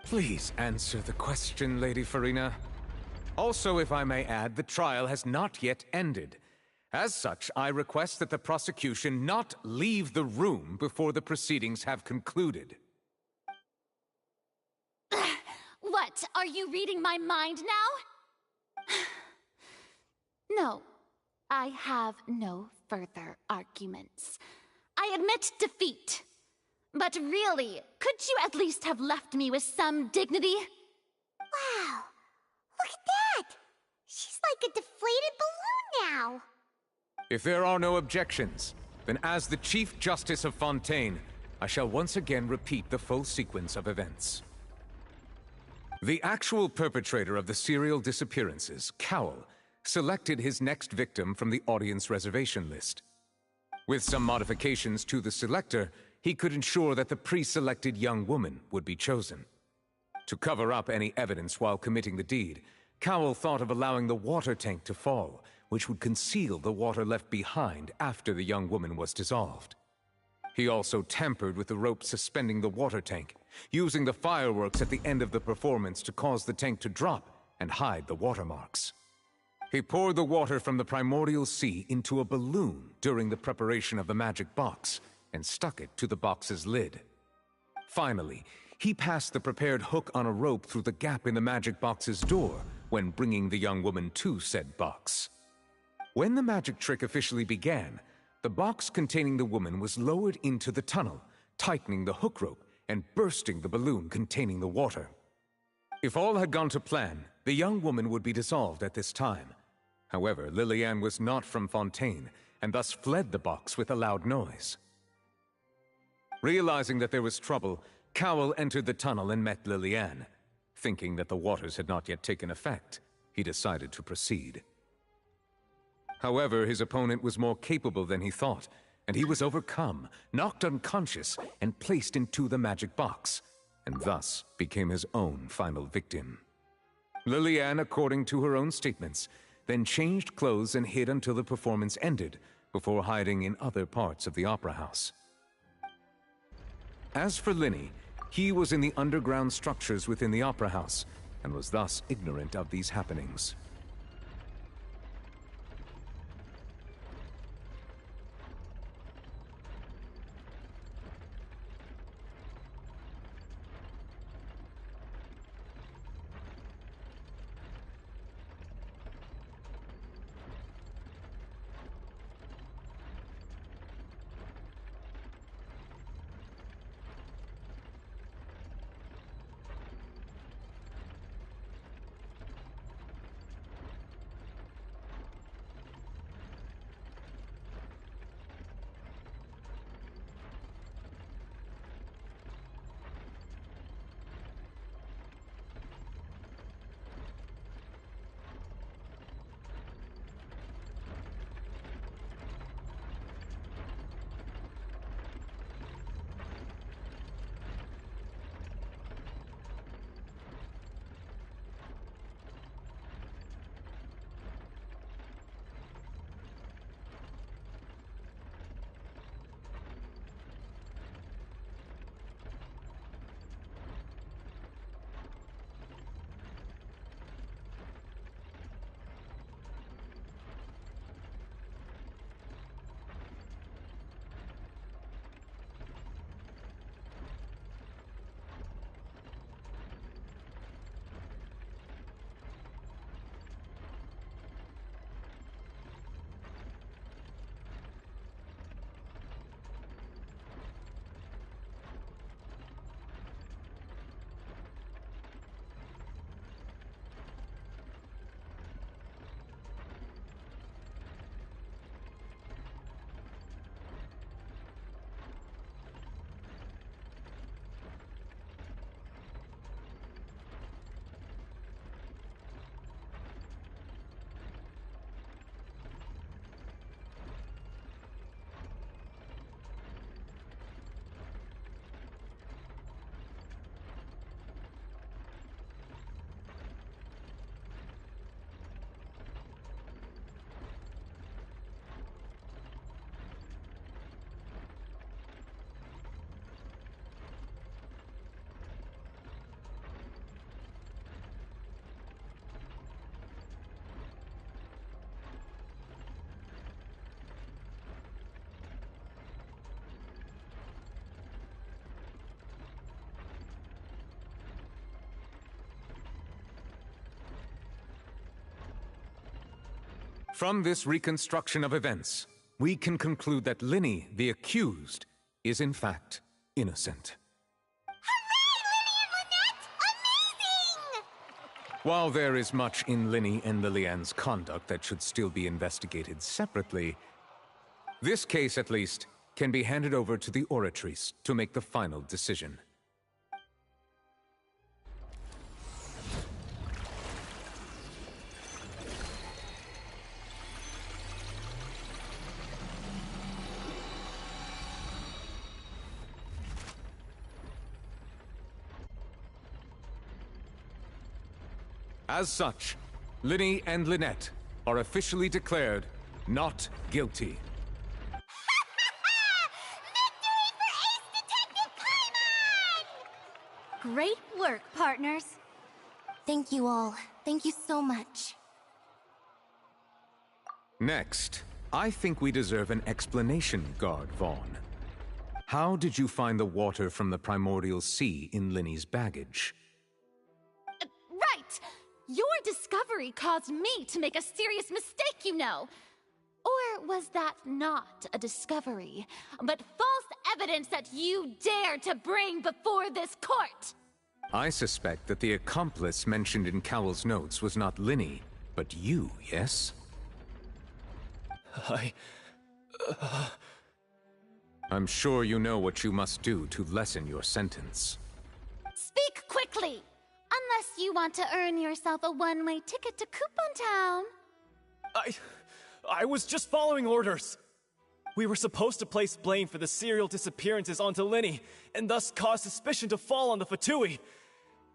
Please answer the question, Lady Farina. Also, if I may add, the trial has not yet ended. As such, I request that the prosecution not leave the room before the proceedings have concluded. What? Are you reading my mind now? No, I have no further arguments. I admit defeat. But really, could you at least have left me with some dignity? Wow, look at that! She's like a deflated balloon now. If there are no objections, then as the Chief Justice of Fontaine, I shall once again repeat the full sequence of events. The actual perpetrator of the serial disappearances, Cowl, selected his next victim from the audience reservation list. With some modifications to the selector, he could ensure that the pre-selected young woman would be chosen. To cover up any evidence while committing the deed, Cowl thought of allowing the water tank to fall, which would conceal the water left behind after the young woman was dissolved. He also tampered with the rope suspending the water tank, using the fireworks at the end of the performance to cause the tank to drop and hide the watermarks. He poured the water from the primordial sea into a balloon during the preparation of the magic box and stuck it to the box's lid. Finally, he passed the prepared hook on a rope through the gap in the magic box's door when bringing the young woman to said box. When the magic trick officially began, the box containing the woman was lowered into the tunnel, tightening the hook rope and bursting the balloon containing the water. If all had gone to plan, the young woman would be dissolved at this time. However, Lillian was not from Fontaine, and thus fled the box with a loud noise. Realizing that there was trouble, Cowl entered the tunnel and met Lillian. Thinking that the waters had not yet taken effect, he decided to proceed. However, his opponent was more capable than he thought, and he was overcome, knocked unconscious, and placed into the magic box, and thus became his own final victim. Lillian, according to her own statements, then changed clothes and hid until the performance ended, before hiding in other parts of the opera house. As for Linny, he was in the underground structures within the opera house, and was thus ignorant of these happenings. From this reconstruction of events, we can conclude that Linny, the accused, is in fact innocent. While there is much in Linny and Lilianne's conduct that should still be investigated separately, this case, at least, can be handed over to the Oratrice to make the final decision. As such, Linny and Lynette are officially declared not guilty. Great work, partners. Thank you all. Thank you so much. Next, I think we deserve an explanation, Guard Vaughn. How did you find the water from the primordial sea in Linny's baggage? Right! Your discovery caused me to make a serious mistake, you know. Or was that not a discovery, but false evidence that you dared to bring before this court? I suspect that the accomplice mentioned in Cowell's notes was not Linny, but you, yes? I'm sure you know what you must do to lessen your sentence. Speak quickly! Unless you want to earn yourself a one-way ticket to Coupon Town. I was just following orders. We were supposed to place blame for the serial disappearances onto Linny, and thus cause suspicion to fall on the Fatui.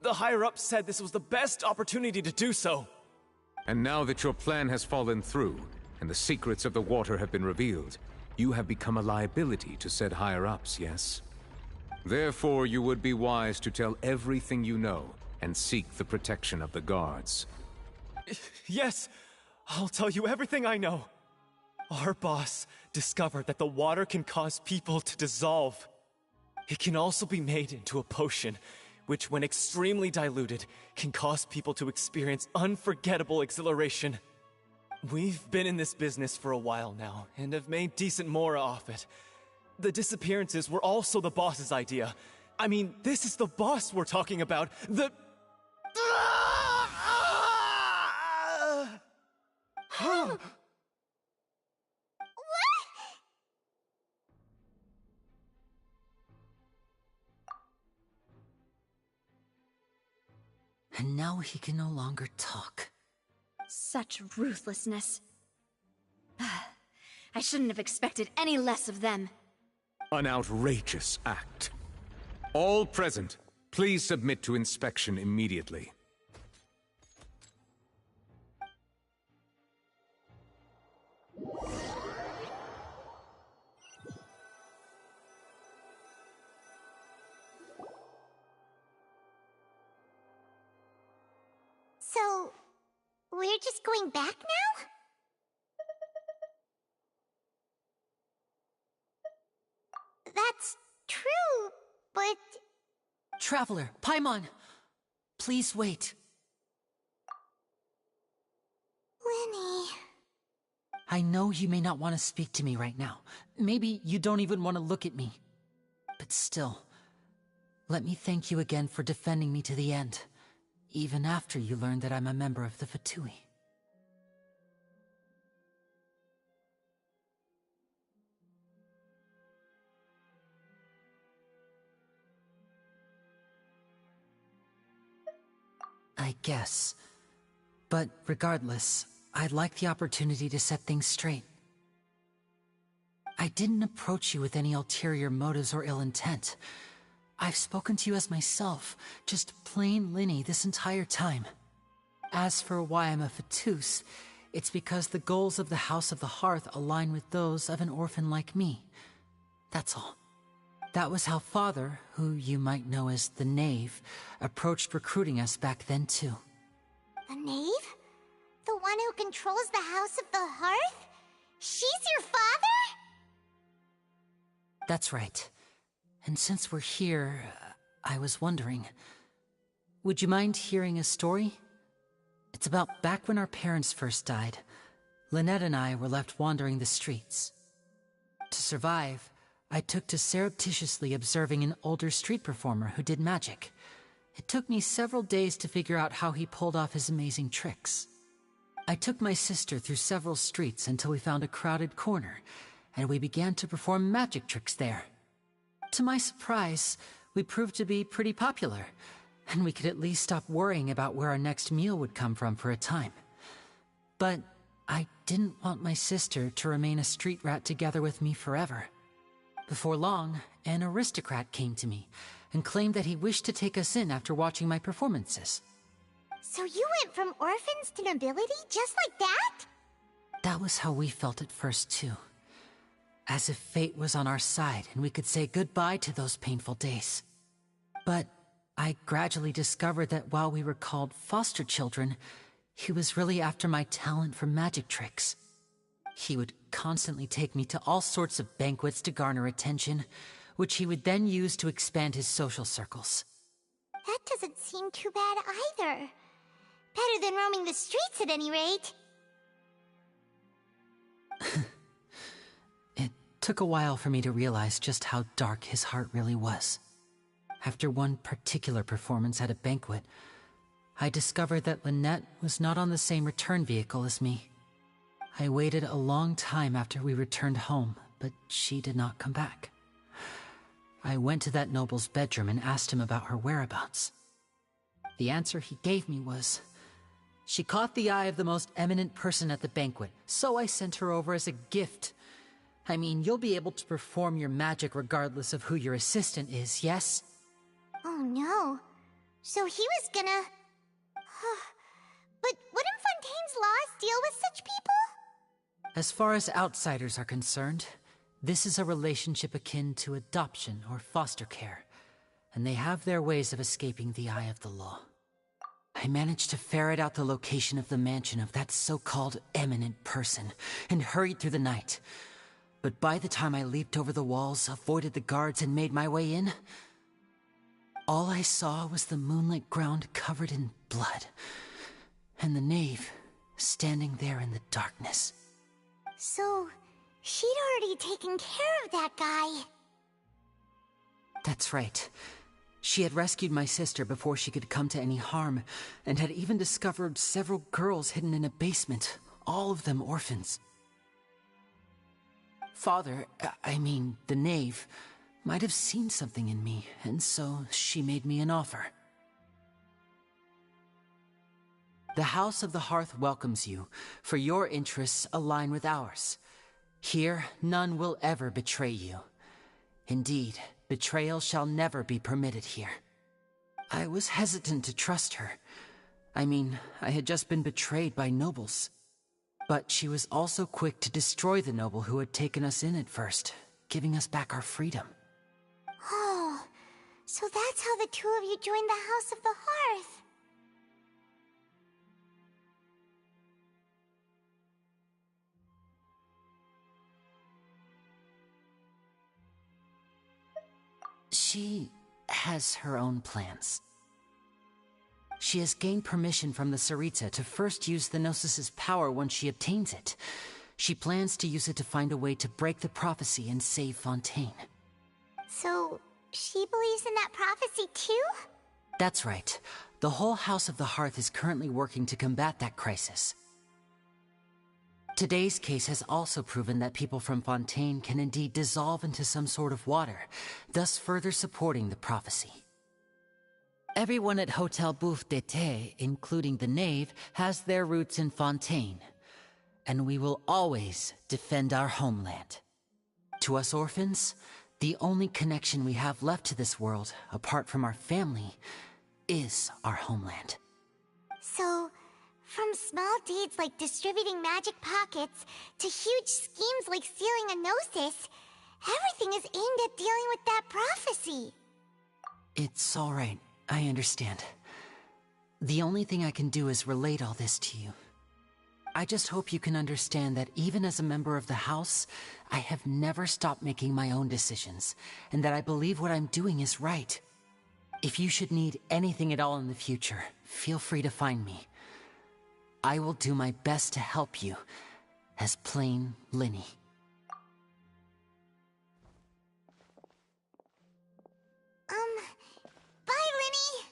The higher-ups said this was the best opportunity to do so. And now that your plan has fallen through, and the secrets of the water have been revealed, you have become a liability to said higher-ups, yes? Therefore, you would be wise to tell everything you know, and seek the protection of the guards. Yes, I'll tell you everything I know. Our boss discovered that the water can cause people to dissolve. It can also be made into a potion, which when extremely diluted, can cause people to experience unforgettable exhilaration. We've been in this business for a while now, and have made decent mora off it. The disappearances were also the boss's idea. I mean, this is the boss we're talking about. The... And now he can no longer talk. Such ruthlessness. I shouldn't have expected any less of them. An outrageous act. All present, please submit to inspection immediately. So, we're just going back now? That's true, but... Traveler, Paimon! Please wait. Lenny... I know you may not want to speak to me right now. Maybe you don't even want to look at me. But still, let me thank you again for defending me to the end, even after you learned that I'm a member of the Fatui. I guess. But regardless, I'd like the opportunity to set things straight. I didn't approach you with any ulterior motives or ill intent. I've spoken to you as myself, just plain Linny this entire time. As for why I'm a Fatus, it's because the goals of the House of the Hearth align with those of an orphan like me. That's all. That was how Father, who you might know as the Knave, approached recruiting us back then too. The Knave? The one who controls the House of the Hearth? She's your father? That's right. And since we're here, I was wondering, would you mind hearing a story? It's about back when our parents first died. Lynette and I were left wandering the streets. To survive, I took to surreptitiously observing an older street performer who did magic. It took me several days to figure out how he pulled off his amazing tricks. I took my sister through several streets until we found a crowded corner, and we began to perform magic tricks there. To my surprise, we proved to be pretty popular, and we could at least stop worrying about where our next meal would come from for a time. But I didn't want my sister to remain a street rat together with me forever. Before long, an aristocrat came to me and claimed that he wished to take us in after watching my performances. So you went from orphans to nobility just like that? That was how we felt at first, too. As if fate was on our side and we could say goodbye to those painful days. But I gradually discovered that while we were called foster children, he was really after my talent for magic tricks. He would constantly take me to all sorts of banquets to garner attention, which he would then use to expand his social circles. That doesn't seem too bad either. Better than roaming the streets at any rate. It took a while for me to realize just how dark his heart really was. After one particular performance at a banquet, I discovered that Lynette was not on the same return vehicle as me. I waited a long time after we returned home, but she did not come back. I went to that noble's bedroom and asked him about her whereabouts. The answer he gave me was, she caught the eye of the most eminent person at the banquet, so I sent her over as a gift. I mean, you'll be able to perform your magic regardless of who your assistant is, yes? Oh no. So he was gonna... But wouldn't Fontaine's laws deal with such people? As far as outsiders are concerned, this is a relationship akin to adoption or foster care, and they have their ways of escaping the eye of the law. I managed to ferret out the location of the mansion of that so-called eminent person, and hurried through the night. But by the time I leaped over the walls, avoided the guards, and made my way in, all I saw was the moonlit ground covered in blood, and the knave standing there in the darkness. So, she'd already taken care of that guy. That's right. She had rescued my sister before she could come to any harm, and had even discovered several girls hidden in a basement, all of them orphans. Father, I mean, the knave, might have seen something in me, and so she made me an offer. The House of the Hearth welcomes you, for your interests align with ours. Here, none will ever betray you. Indeed, betrayal shall never be permitted here. I was hesitant to trust her. I mean, I had just been betrayed by nobles. But she was also quick to destroy the noble who had taken us in at first, giving us back our freedom. Oh, so that's how the two of you joined the House of the Hearth. She has her own plans. She has gained permission from the Tsaritsa to first use the Gnosis' power once she obtains it. She plans to use it to find a way to break the prophecy and save Fontaine. So, she believes in that prophecy too? That's right. The whole House of the Hearth is currently working to combat that crisis. Today's case has also proven that people from Fontaine can indeed dissolve into some sort of water, thus further supporting the prophecy. Everyone at Hotel Bouffe d'été, including the knave, has their roots in Fontaine, and we will always defend our homeland. To us orphans, the only connection we have left to this world, apart from our family, is our homeland. So, from small deeds like distributing magic pockets to huge schemes like stealing a Gnosis, everything is aimed at dealing with that prophecy. It's all right. I understand. The only thing I can do is relate all this to you. I just hope you can understand that even as a member of the House, I have never stopped making my own decisions, and that I believe what I'm doing is right. If you should need anything at all in the future, feel free to find me. I will do my best to help you, as plain Linny. Bye, Linny!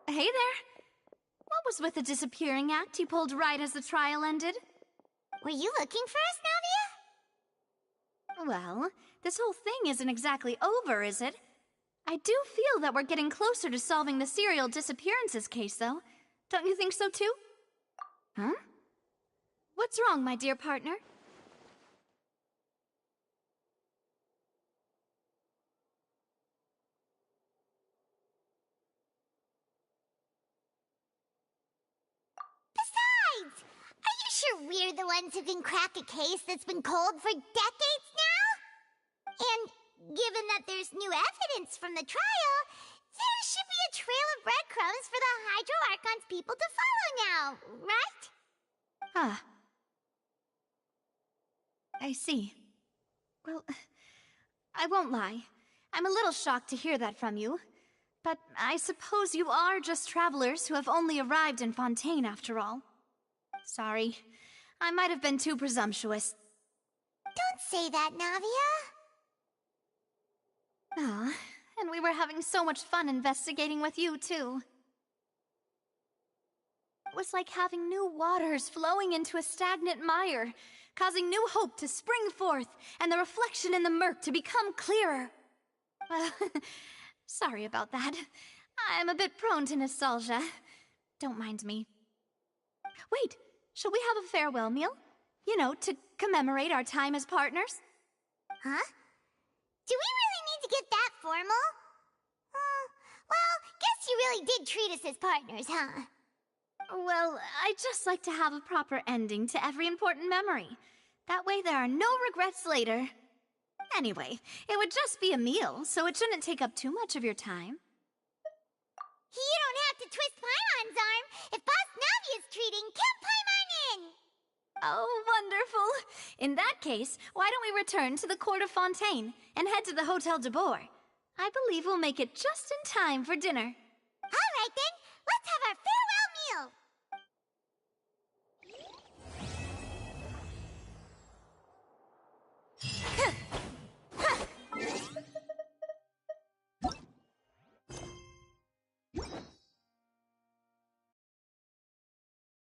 Hey there! What was with the disappearing act you pulled right as the trial ended? Were you looking for us, Navia? Well, this whole thing isn't exactly over, is it? I do feel that we're getting closer to solving the serial disappearances case, though. Don't you think so, too? Huh? What's wrong, my dear partner? Besides, are you sure we're the ones who can crack a case that's been cold for decades now? And given that there's new evidence from the trial, there should be a trail of breadcrumbs for the Hydro Archon's people to follow now, right? Ah. I see. Well, I won't lie. I'm a little shocked to hear that from you. But I suppose you are just travelers who have only arrived in Fontaine after all. Sorry. I might have been too presumptuous. Don't say that, Navia. Ah, and we were having so much fun investigating with you, too. It was like having new waters flowing into a stagnant mire, causing new hope to spring forth, and the reflection in the murk to become clearer. Well, sorry about that. I'm a bit prone to nostalgia. Don't mind me. Wait, shall we have a farewell meal? You know, to commemorate our time as partners? Huh? Do we really need to get that formal? Well, guess you really did treat us as partners, huh? Well, I'd just like to have a proper ending to every important memory. That way there are no regrets later. Anyway, it would just be a meal, so it shouldn't take up too much of your time. You don't have to twist Paimon's arm. If Boss Navi is treating, count Paimon in! Oh, wonderful. In that case, why don't we return to the Court of Fontaine and head to the Hotel de Boer? I believe we'll make it just in time for dinner. All right then, let's have our farewell meal!